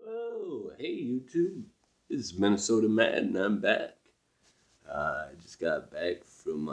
Oh, hey YouTube. This is Minnesota Mad and I'm back. I just got back from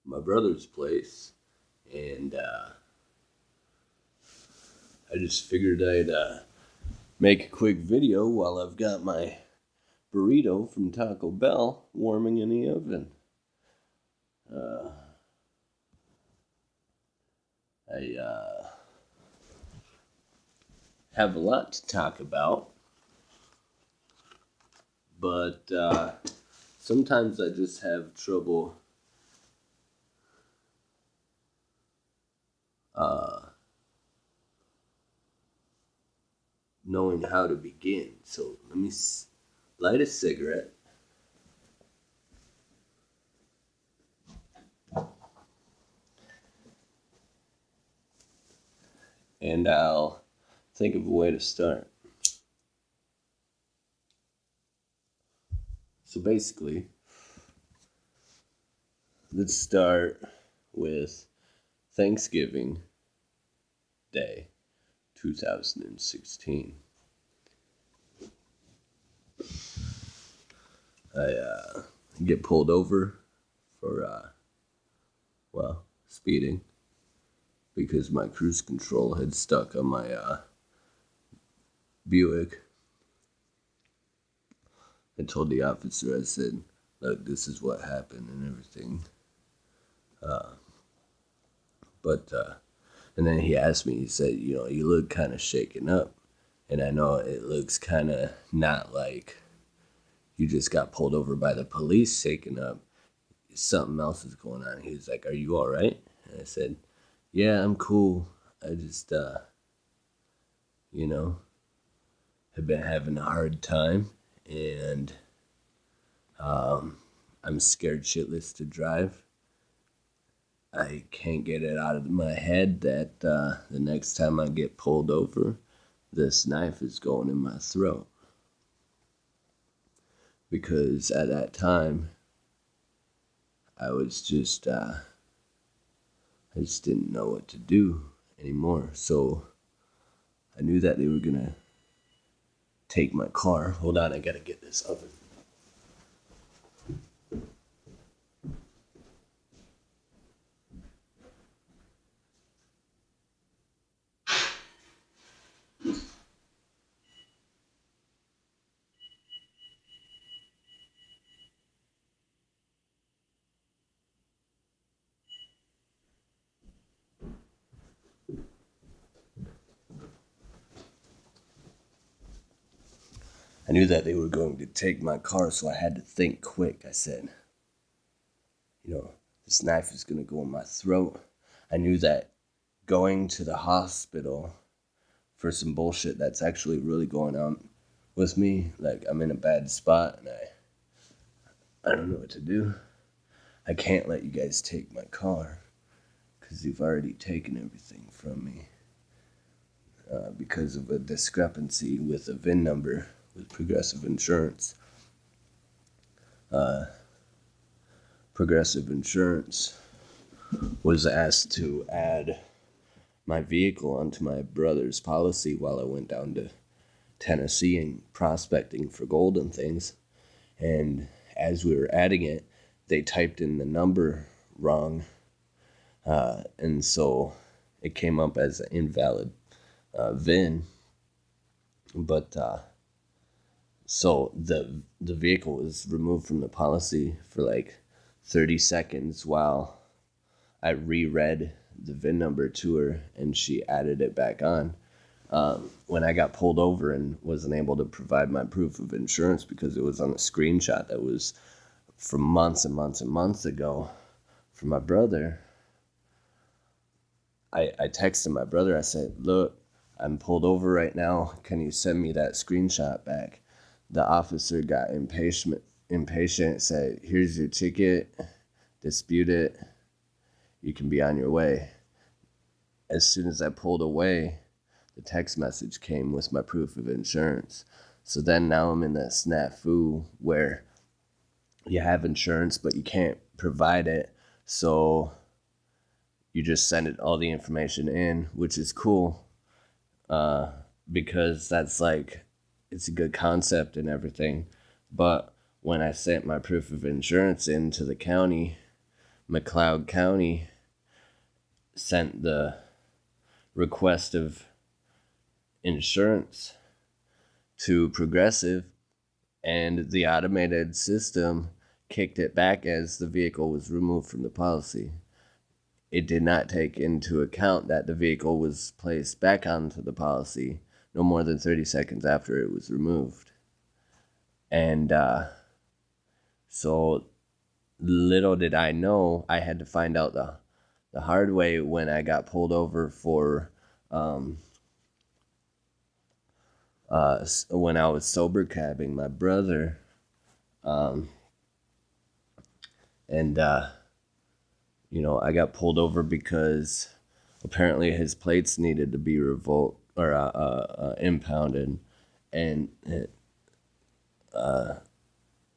my brother's place and I just figured I'd make a quick video while I've got my burrito from Taco Bell warming in the oven. I have a lot to talk about, but sometimes I just have trouble knowing how to begin. So let me light a cigarette. And I'll think of a way to start. So basically, let's start with Thanksgiving Day 2016. I get pulled over for, speeding because my cruise control had stuck on my Buick. I told the officer, I said, look, this is what happened and everything. And then he asked me, he said, you look kind of shaken up. And I know it looks kind of not like you just got pulled over by the police shaken up. Something else is going on. He was like, are you all right? And I said, yeah, I'm cool. I just, have been having a hard time. And I'm scared shitless to drive. I can't get it out of my head that the next time I get pulled over, this knife is going in my throat. Because at that time, I was just, I just didn't know what to do anymore. So I knew that they were going to take my car. Hold on, I got to get this oven. I knew that they were going to take my car, so I had to think quick. I said, this knife is going to go in my throat. I knew that going to the hospital for some bullshit that's actually really going on with me, like I'm in a bad spot and I don't know what to do. I can't let you guys take my car because you've already taken everything from me because of a discrepancy with a VIN number with Progressive Insurance. Progressive Insurance was asked to add my vehicle onto my brother's policy while I went down to Tennessee and prospecting for gold and things. And as we were adding it, they typed in the number wrong. And so it came up as an invalid VIN. But so the vehicle was removed from the policy for like 30 seconds while I reread the VIN number to her and she added it back on. When I got pulled over and wasn't able to provide my proof of insurance because it was on a screenshot that was from months and months and months ago from my brother, I texted my brother. I said, look, I'm pulled over right now. Can you send me that screenshot back? The officer got impatient, said, here's your ticket, dispute it, you can be on your way. As soon as I pulled away, the text message came with my proof of insurance. So then now I'm in that snafu where you have insurance, but you can't provide it. So you just send it all the information in, which is cool, because that's like, it's a good concept and everything. But when I sent my proof of insurance in to the county, McLeod County sent the request of insurance to Progressive, and the automated system kicked it back as the vehicle was removed from the policy. It did not take into account that the vehicle was placed back onto the policy no more than 30 seconds after it was removed. And so little did I know, I had to find out the hard way when I got pulled over for when I was sober cabbing my brother. And I got pulled over because apparently his plates needed to be revoked or impounded. And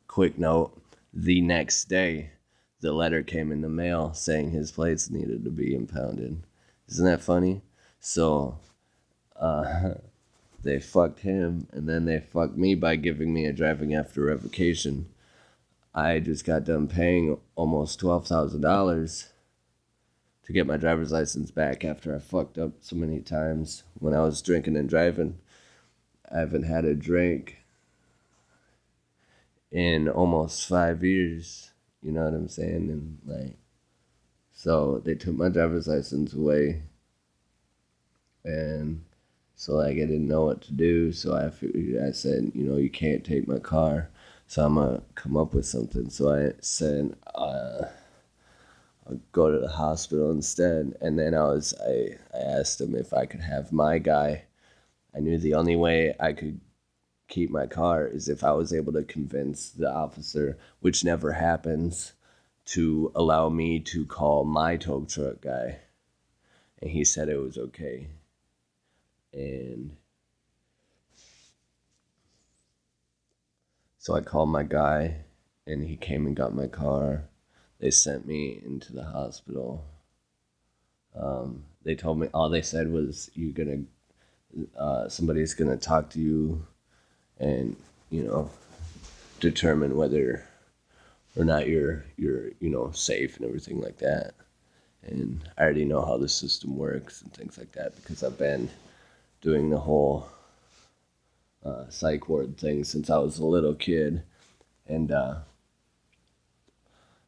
quick note, the next day, the letter came in the mail saying his plates needed to be impounded. Isn't that funny? So they fucked him, and then they fucked me by giving me a driving after revocation. I just got done paying almost $12,000 to get my driver's license back after I fucked up so many times when I was drinking and driving. I haven't had a drink in almost 5 years. You know what I'm saying? And so they took my driver's license away, and so I didn't know what to do. So I said, you can't take my car. So I'm gonna come up with something. So I said, I'll go to the hospital instead. And then I asked him if I could have my guy. I knew the only way I could keep my car is if I was able to convince the officer, which never happens, to allow me to call my tow truck guy. And he said it was okay. And so I called my guy, and he came and got my car. They sent me into the hospital. They told me, all they said was, somebody's gonna talk to you and, determine whether or not you're safe and everything like that. And I already know how the system works and things like that because I've been doing the whole psych ward thing since I was a little kid. And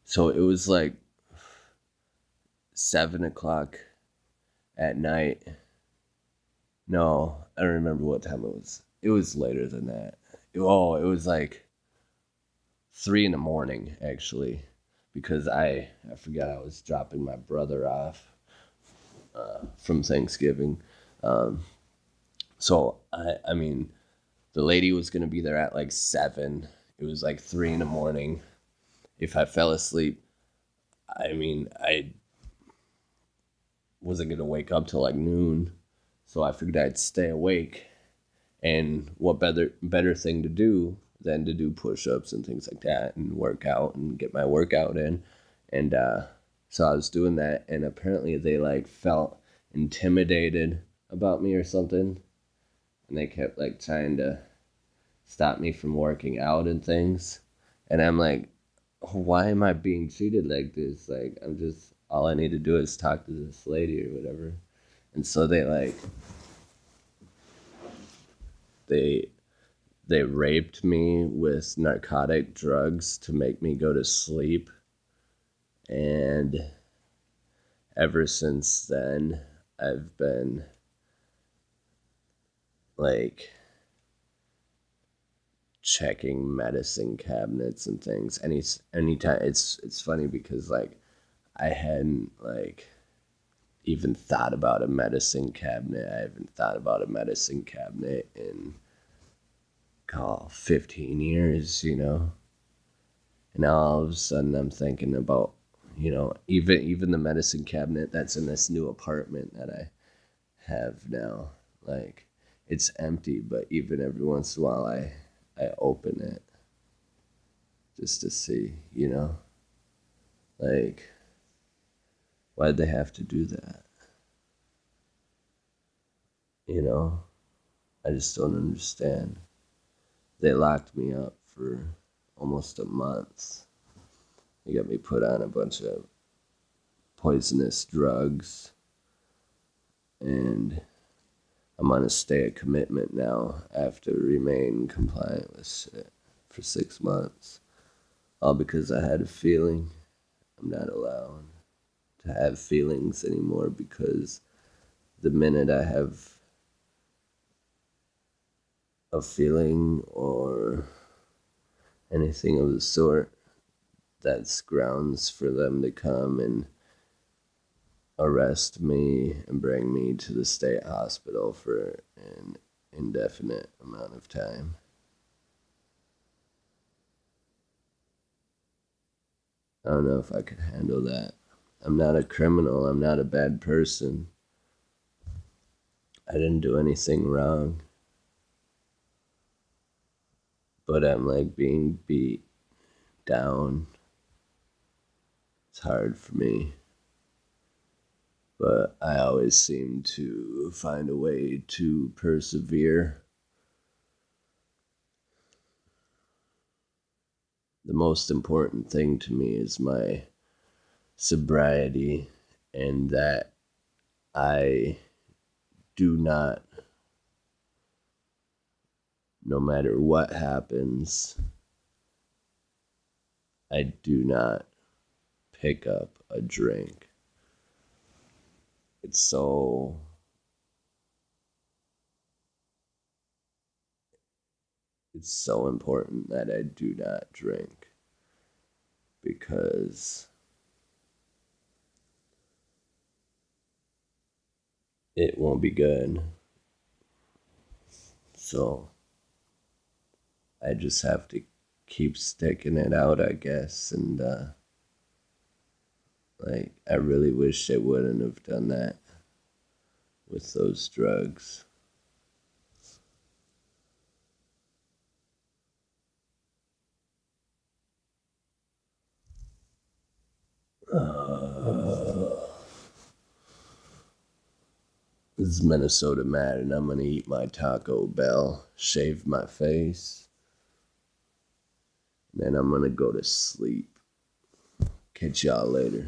so it was like 7:00 at night. No, I don't remember what time it was. It was later than that. It was like 3 a.m, actually, because I forgot I was dropping my brother off from Thanksgiving. So I mean, the lady was gonna be there at like 7. It was like 3 a.m. If I fell asleep, I mean, I wasn't gonna wake up till like noon. So I figured I'd stay awake. And what better thing to do than to do push-ups and things like that and work out and get my workout in. And so I was doing that, and apparently they felt intimidated about me or something. And they kept trying to stop me from working out and things. And I'm like, why am I being treated like this? I'm just, all I need to do is talk to this lady or whatever. And so they raped me with narcotic drugs to make me go to sleep. And ever since then, I've been checking medicine cabinets and things. Anytime, it's funny because I hadn't even thought about a medicine cabinet. I haven't thought about a medicine cabinet in 15 years, And now all of a sudden I'm thinking about, even the medicine cabinet that's in this new apartment that I have now. It's empty, but even every once in a while I open it just to see, Why'd they have to do that? You know, I just don't understand. They locked me up for almost a month. They got me put on a bunch of poisonous drugs, and I'm on a stay of commitment now. I have to remain compliant with shit for 6 months. All because I had a feeling. I'm not allowed to have feelings anymore because the minute I have a feeling or anything of the sort, that's grounds for them to come and arrest me and bring me to the state hospital for an indefinite amount of time. I don't know if I could handle that. I'm not a criminal. I'm not a bad person. I didn't do anything wrong. But I'm like being beat down. It's hard for me. But I always seem to find a way to persevere. The most important thing to me is my sobriety, and that I do not, no matter what happens, I do not pick up a drink. It's so important that I do not drink because it won't be good. So I just have to keep sticking it out, I guess. And like, I really wish I wouldn't have done that with those drugs. This is Minnesota Mad, and I'm gonna eat my Taco Bell, shave my face, and then I'm gonna go to sleep. Catch y'all later.